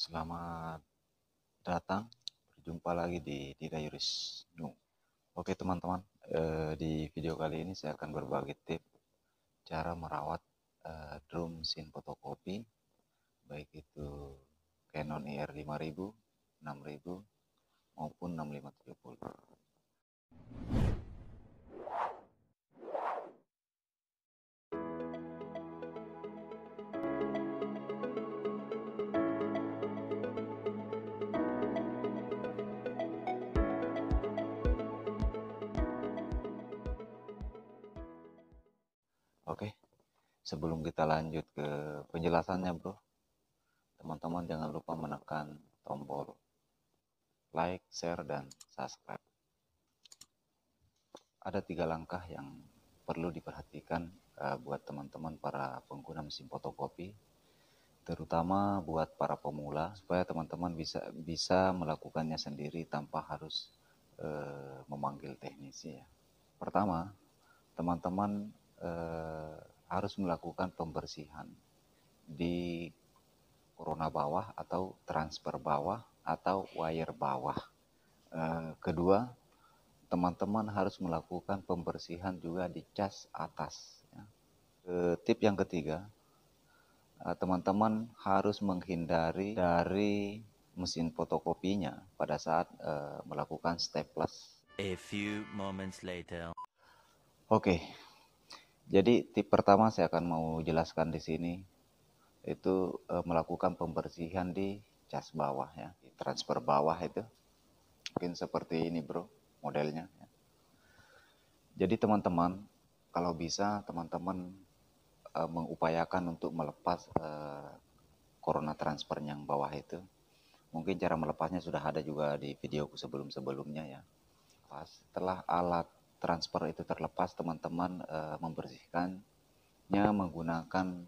Selamat datang, berjumpa lagi di Didayuris New. Oke teman-teman, di video kali ini saya akan berbagi tips cara merawat drum mesin fotokopi, baik itu Canon ER5000, 6000 maupun 6570. Oke, sebelum kita lanjut ke penjelasannya bro, teman-teman jangan lupa menekan tombol like, share, dan subscribe. Ada 3 langkah yang perlu diperhatikan buat teman-teman para pengguna mesin fotokopi, terutama buat para pemula, supaya teman-teman bisa melakukannya sendiri tanpa harus memanggil teknisi ya. Pertama, teman-teman harus melakukan pembersihan di corona bawah atau transfer bawah atau wire bawah. Kedua, teman-teman harus melakukan pembersihan juga di cas atas ya. Tip yang ketiga, teman-teman harus menghindari dari mesin fotokopinya pada saat melakukan staples. A few moments later. Oke, jadi tip pertama saya akan mau jelaskan di sini itu melakukan pembersihan di cas bawah ya, di transfer bawah itu mungkin seperti ini bro modelnya ya. Jadi teman-teman kalau bisa teman-teman mengupayakan untuk melepas corona transfer yang bawah itu. Mungkin cara melepasnya sudah ada juga di videoku sebelum-sebelumnya ya. Setelah alat transfer itu terlepas, teman-teman membersihkannya menggunakan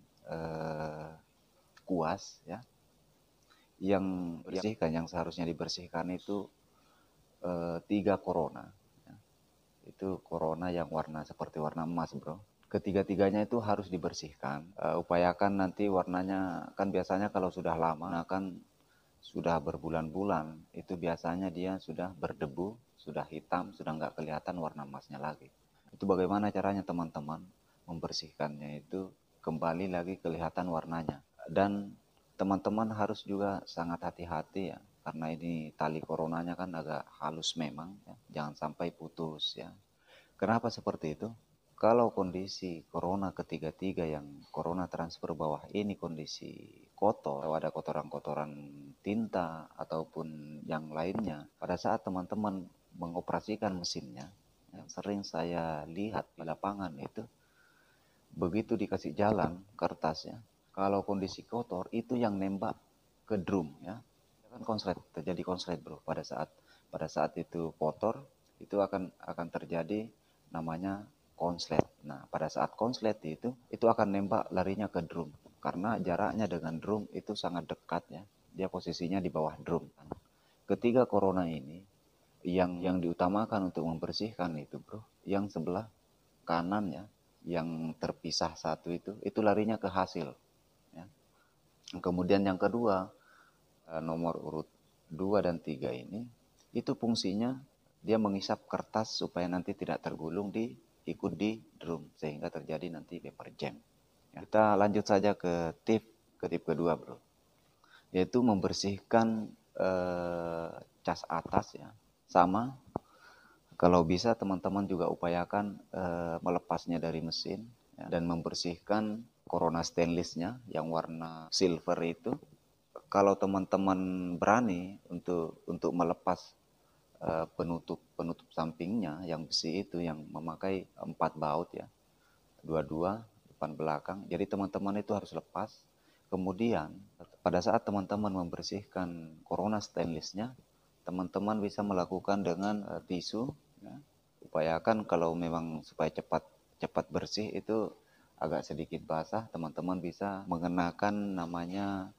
kuas ya. Yang bersihkan yang seharusnya dibersihkan itu 3 corona. Ya. Itu corona yang warna seperti warna emas, bro. Ketiga-tiganya itu harus dibersihkan. Upayakan nanti warnanya kan biasanya kalau sudah lama akan sudah berbulan-bulan itu biasanya dia sudah berdebu, sudah hitam, sudah nggak kelihatan warna emasnya lagi. Itu bagaimana caranya teman-teman membersihkannya itu kembali lagi kelihatan warnanya. Dan teman-teman harus juga sangat hati-hati ya, karena ini tali coronanya kan agak halus memang ya. Jangan sampai putus ya. Kenapa seperti itu? Kalau kondisi corona ketiga-tiga yang corona transfer bawah ini kondisi kotor, atau ada kotoran-kotoran tinta ataupun yang lainnya, pada saat teman-teman mengoperasikan mesinnya, yang sering saya lihat di lapangan itu, begitu dikasih jalan kertasnya, kalau kondisi kotor itu yang nembak ke drum ya, kan konslet, terjadi konslet bro. Pada saat itu kotor itu akan terjadi namanya konslet. Nah, pada saat konslet itu akan nembak larinya ke drum karena jaraknya dengan drum itu sangat dekat ya. Dia posisinya di bawah drum. Ketiga corona ini yang diutamakan untuk membersihkan itu, bro, yang sebelah kanan ya, yang terpisah satu itu larinya ke hasil ya. Kemudian yang kedua, nomor urut 2 dan 3 ini itu fungsinya dia mengisap kertas supaya nanti tidak tergulung ikut di drum sehingga terjadi nanti paper jam. Ya, kita lanjut saja ke tip kedua bro, yaitu membersihkan cas atas ya. Sama kalau bisa teman-teman juga upayakan melepasnya dari mesin ya, dan membersihkan corona stainlessnya yang warna silver itu. Kalau teman-teman berani untuk melepas penutup sampingnya yang besi itu yang memakai 4 baut ya, dua-dua depan belakang, jadi teman-teman itu harus lepas. Kemudian pada saat teman-teman membersihkan corona stainlessnya, teman-teman bisa melakukan dengan tisu ya. Upayakan kalau memang supaya cepat bersih itu agak sedikit basah, teman-teman bisa mengenakan namanya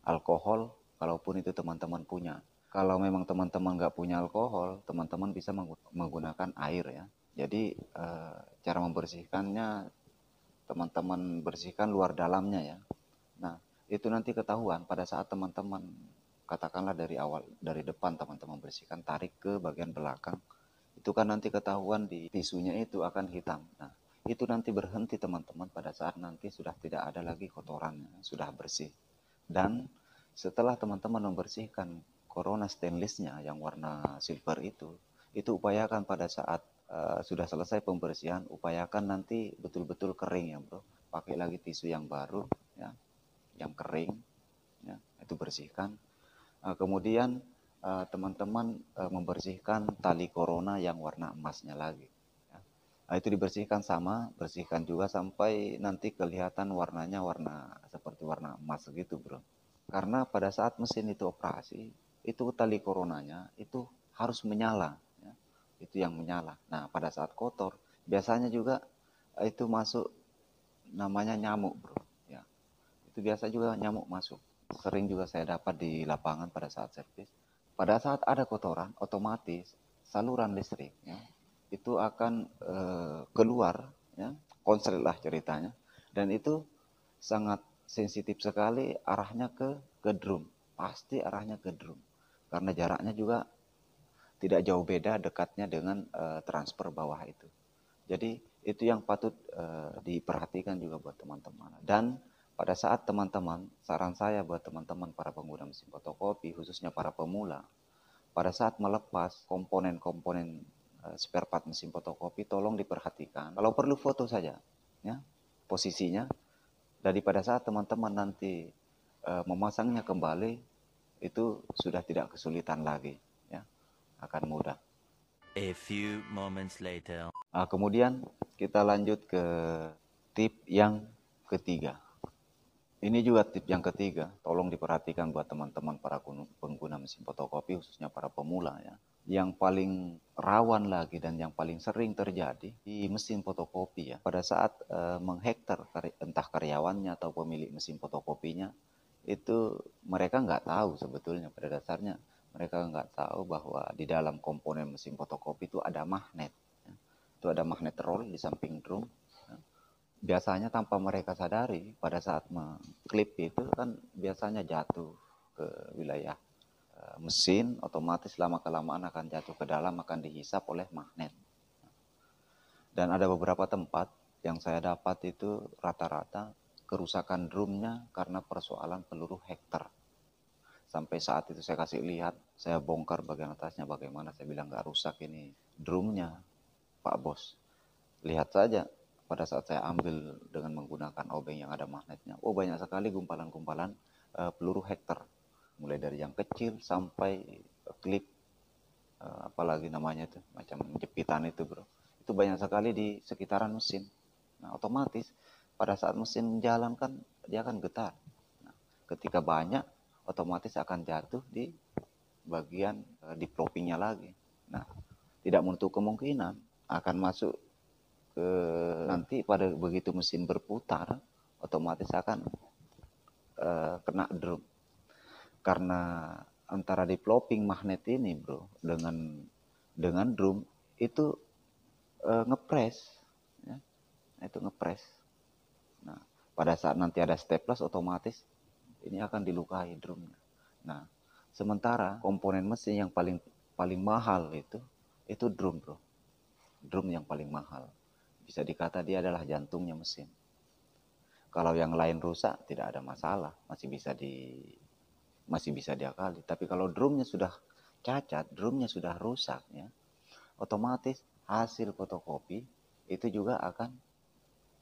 alkohol kalaupun itu teman-teman punya. Kalau memang teman-teman nggak punya alkohol, teman-teman bisa menggunakan air ya. Jadi cara membersihkannya teman-teman bersihkan luar dalamnya ya. Nah, itu nanti ketahuan pada saat teman-teman, katakanlah dari awal, dari depan teman-teman bersihkan, tarik ke bagian belakang, itu kan nanti ketahuan di tisunya itu akan hitam. Nah, itu nanti berhenti teman-teman pada saat nanti sudah tidak ada lagi kotorannya, sudah bersih. Dan setelah teman-teman membersihkan Corona stainlessnya yang warna silver itu upayakan pada saat sudah selesai pembersihan, upayakan nanti betul-betul kering ya bro. Pakai lagi tisu yang baru, ya, yang kering, ya, itu bersihkan. Kemudian teman-teman membersihkan tali corona yang warna emasnya lagi. Ya. Nah, itu dibersihkan sama, bersihkan juga sampai nanti kelihatan warnanya seperti warna emas gitu bro. Karena pada saat mesin itu operasi, itu tali coronanya itu harus menyala. Ya. Itu yang menyala. Nah pada saat kotor, biasanya juga itu masuk namanya nyamuk bro. Ya. Itu biasa juga nyamuk masuk. Sering juga saya dapat di lapangan pada saat servis. Pada saat ada kotoran, otomatis saluran listrik ya, itu akan keluar, ya, konslet lah ceritanya. Dan itu sangat sensitif sekali arahnya ke drum. Pasti arahnya ke drum. Karena jaraknya juga tidak jauh beda dekatnya dengan transfer bawah itu. Jadi itu yang patut diperhatikan juga buat teman-teman. Dan pada saat teman-teman, saran saya buat teman-teman para pengguna mesin fotokopi, khususnya para pemula, pada saat melepas komponen-komponen spare part mesin fotokopi, tolong diperhatikan. Kalau perlu foto saja, ya, posisinya. Dari pada saat teman-teman nanti memasangnya kembali, itu sudah tidak kesulitan lagi, ya, akan mudah. A few moments later. Kemudian kita lanjut ke tip yang ketiga. Ini juga tip yang ketiga, tolong diperhatikan buat teman-teman para pengguna mesin fotokopi, khususnya para pemula ya. Yang paling rawan lagi dan yang paling sering terjadi di mesin fotokopi ya, pada saat menghektar entah karyawannya atau pemilik mesin fotokopinya, itu mereka nggak tahu sebetulnya pada dasarnya. Mereka nggak tahu bahwa di dalam komponen mesin fotokopi itu ada magnet. Ya. Itu ada magnet roll di samping drum. Biasanya tanpa mereka sadari pada saat mengklip itu kan biasanya jatuh ke wilayah mesin, otomatis lama-kelamaan akan jatuh ke dalam, akan dihisap oleh magnet. Dan ada beberapa tempat yang saya dapat itu rata-rata kerusakan drumnya karena persoalan peluru hektar. Sampai saat itu saya kasih lihat, saya bongkar bagian atasnya bagaimana, saya bilang nggak rusak ini drumnya Pak Bos. Lihat saja pada saat saya ambil dengan menggunakan obeng yang ada magnetnya. Oh banyak sekali gumpalan-gumpalan peluru hektar. Mulai dari yang kecil sampai klip, apalagi namanya itu, macam jepitan itu bro. Itu banyak sekali di sekitaran mesin. Nah otomatis pada saat mesin jalan kan dia akan getar. Nah, ketika banyak otomatis akan jatuh di bagian diplopingnya lagi. Nah tidak menutup kemungkinan akan masuk nanti pada begitu mesin berputar otomatis akan kena drum karena antara developing magnet ini bro dengan drum itu ngepres ya. Itu ngepres. Nah pada saat nanti ada staples otomatis ini akan dilukai drumnya. Nah sementara komponen mesin yang paling mahal itu drum bro, drum yang paling mahal. Bisa dikata dia adalah jantungnya mesin. Kalau yang lain rusak tidak ada masalah, masih bisa diakali. Tapi kalau drumnya sudah cacat, drumnya sudah rusak ya, otomatis hasil fotokopi itu juga akan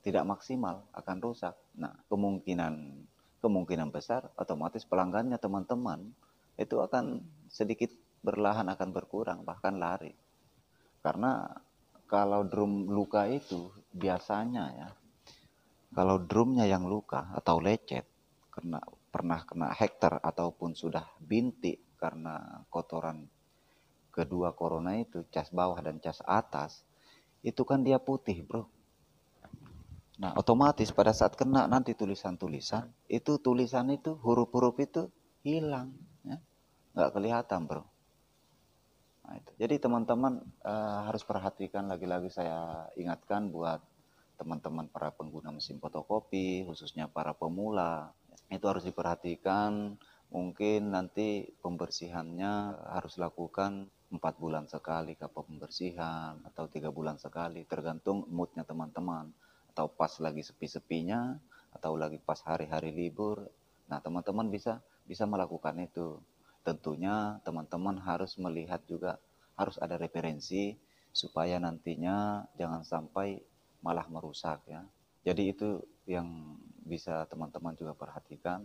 tidak maksimal, akan rusak. Nah, kemungkinan besar otomatis pelanggannya teman-teman itu akan sedikit berlahan akan berkurang, bahkan lari. Karena kalau drum luka itu biasanya ya, kalau drumnya yang luka atau lecet, pernah kena hektar ataupun sudah bintik karena kotoran kedua corona itu, cas bawah dan cas atas, itu kan dia putih bro. Nah otomatis pada saat kena nanti tulisan-tulisan, itu tulisan itu, huruf-huruf itu hilang, ya. Nggak kelihatan bro. Nah, itu. Jadi teman-teman harus perhatikan, lagi-lagi saya ingatkan buat teman-teman para pengguna mesin fotokopi, khususnya para pemula. itu harus diperhatikan. Mungkin nanti pembersihannya harus lakukan 4 bulan sekali kapal pembersihan atau 3 bulan sekali, tergantung moodnya teman-teman, atau pas lagi sepi-sepinya atau lagi pas hari-hari libur. Nah, teman-teman bisa bisa melakukan itu. Tentunya teman-teman harus melihat juga, harus ada referensi supaya nantinya jangan sampai malah merusak ya. Jadi itu yang bisa teman-teman juga perhatikan,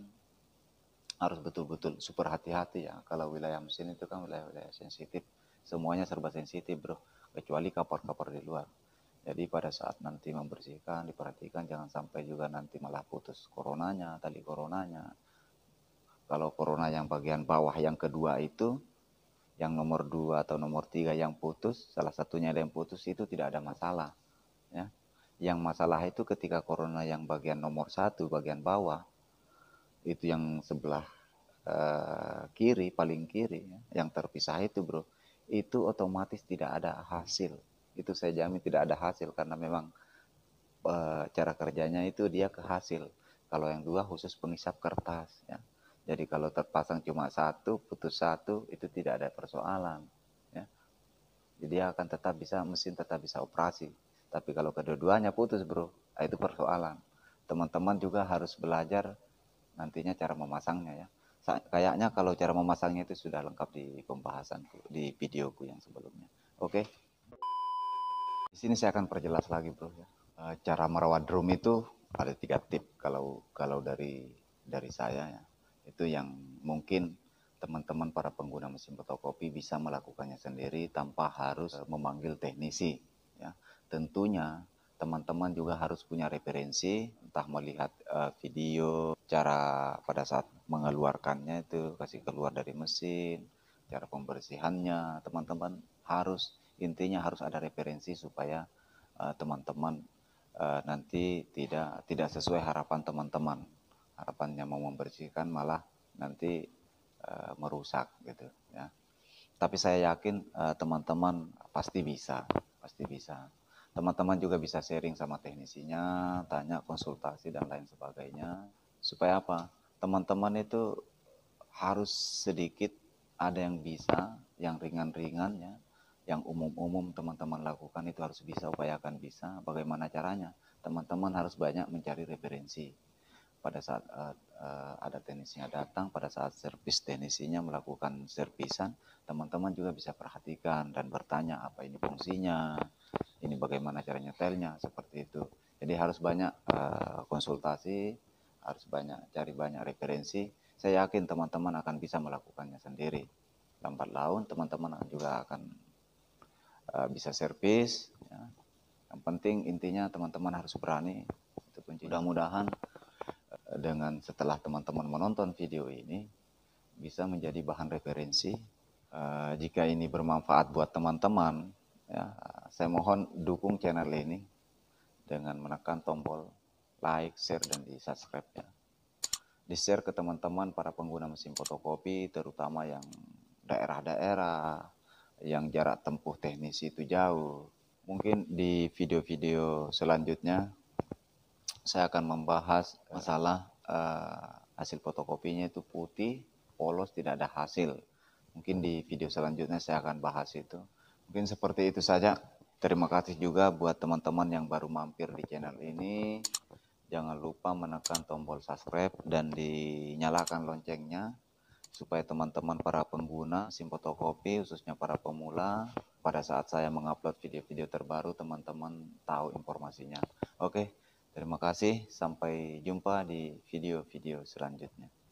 harus betul-betul super hati-hati ya. Kalau wilayah mesin itu kan wilayah-wilayah sensitif, semuanya serba sensitif bro, kecuali kapal-kapal di luar. Jadi pada saat nanti membersihkan, diperhatikan jangan sampai juga nanti malah putus coronanya, tali coronanya. Kalau corona yang bagian bawah yang kedua itu, yang nomor 2 atau nomor 3 yang putus, salah satunya ada yang putus, itu tidak ada masalah ya. Yang masalah itu ketika corona yang bagian nomor 1 bagian bawah, itu yang sebelah kiri, paling kiri ya, yang terpisah itu bro, itu otomatis tidak ada hasil. Itu saya jamin tidak ada hasil, karena memang cara kerjanya itu dia ke hasil. Kalau yang 2 khusus pengisap kertas ya. Jadi kalau terpasang cuma 1, putus 1, itu tidak ada persoalan ya. Jadi dia akan tetap bisa, mesin tetap bisa operasi. Tapi kalau kedua-duanya putus bro, itu persoalan. Teman-teman juga harus belajar nantinya cara memasangnya ya. Kayaknya kalau cara memasangnya itu sudah lengkap di pembahasanku, di videoku yang sebelumnya. Oke. Di sini saya akan perjelas lagi bro ya. Cara merawat drum itu ada 3 tip kalau dari saya ya. Itu yang mungkin teman-teman para pengguna mesin fotokopi bisa melakukannya sendiri tanpa harus memanggil teknisi ya. Tentunya teman-teman juga harus punya referensi, entah melihat video cara pada saat mengeluarkannya itu, kasih keluar dari mesin, cara pembersihannya. Teman-teman harus, intinya harus ada referensi supaya teman-teman nanti tidak sesuai harapan teman-teman. Harapannya mau membersihkan malah nanti merusak gitu ya. Tapi saya yakin teman-teman pasti bisa, pasti bisa. Teman-teman juga bisa sharing sama teknisinya, tanya, konsultasi dan lain sebagainya. Supaya apa? Teman-teman itu harus sedikit ada yang bisa, yang ringan-ringan ya, yang umum-umum teman-teman lakukan itu harus bisa, upayakan bisa. Bagaimana caranya? Teman-teman harus banyak mencari referensi. Pada saat ada teknisinya datang, pada saat servis teknisinya melakukan servisan, teman-teman juga bisa perhatikan dan bertanya apa ini fungsinya, ini bagaimana cara nyetelnya, seperti itu. Jadi harus banyak konsultasi, harus banyak cari banyak referensi. Saya yakin teman-teman akan bisa melakukannya sendiri. Lambat laun teman-teman juga akan bisa servis ya. Yang penting intinya teman-teman harus berani. Itu kunci. Mudah-mudahan dengan setelah teman-teman menonton video ini bisa menjadi bahan referensi. Jika ini bermanfaat buat teman-teman ya, saya mohon dukung channel ini dengan menekan tombol like, share, dan di subscribe ya. Di share ke teman-teman para pengguna mesin fotokopi, terutama yang daerah-daerah yang jarak tempuh teknisi itu jauh. Mungkin di video-video selanjutnya saya akan membahas masalah hasil fotokopinya itu putih, polos, tidak ada hasil. Mungkin di video selanjutnya saya akan bahas itu. Mungkin seperti itu saja. Terima kasih juga buat teman-teman yang baru mampir di channel ini. Jangan lupa menekan tombol subscribe dan dinyalakan loncengnya supaya teman-teman para pengguna mesin fotokopi, khususnya para pemula, pada saat saya mengupload video-video terbaru, teman-teman tahu informasinya. Oke, terima kasih. Sampai jumpa di video-video selanjutnya.